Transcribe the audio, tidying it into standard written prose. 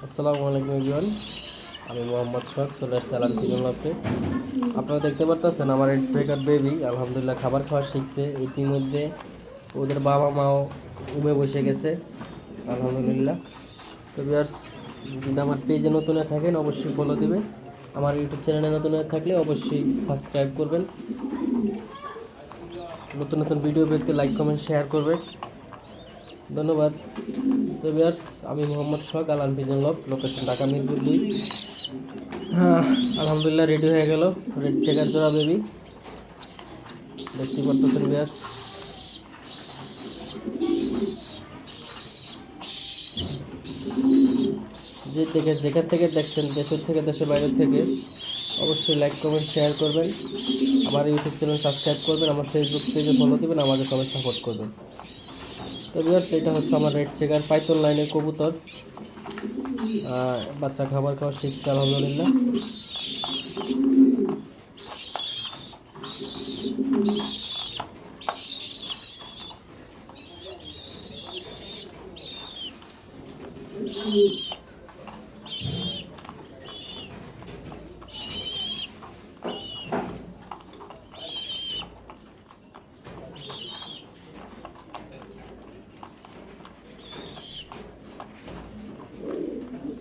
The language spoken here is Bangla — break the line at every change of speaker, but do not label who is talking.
আসসালামু আলাইকুম এভরিওয়ান। আমি মোহাম্মদ শখ চলে আসছি আলাম চিকেন লফটে। আপনারা দেখতে পাচ্ছেন আমার রেড চেকার বেবি আলহামদুলিল্লাহ খাবার খাওয়া শিখছে। ইতিমধ্যে ওদের বাবা মাও ঘুমে বসে গেছে আলহামদুলিল্লাহ। তো ভিউয়ার্স, যদি আমার পেজে নতুন হয়ে থাকেন অবশ্যই ফলো দিবেন, আমার ইউটিউব চ্যানেলে নতুন হয়ে থাকলে অবশ্যই সাবস্ক্রাইব করবেন, নতুন নতুন ভিডিও পেতে লাইক কমেন্ট শেয়ার করবেন। ধন্যবাদ। তো ভিউয়ার্স, আমি মোহাম্মদ শখ আলাম pigeon loft, location Dhaka Mirpur 2। হ্যাঁ, আলহামদুলিল্লাহ রেডি হয়ে গেল রেড চেকার জোড়া বেবি, দেখতে পারতেছেন ভিউয়ার্স। যেখান থেকে দেখছেন, দেশের থেকে দেশের বাইরের থেকে, অবশ্যই লাইক কমেন্ট শেয়ার করবেন, আমার ইউটিউব চ্যানেল সাবস্ক্রাইব করবেন, আমার ফেসবুক পেজে ফলো দেবেন, আমাকে সবাই সাপোর্ট করবেন। তো ভিউয়ার্স, এটা হচ্ছে আমার রেড চেকার পাইথন লাইনের কবুতর। বাচ্চা খাবার খাওয়া শিখছে আলহামদুলিল্লাহ।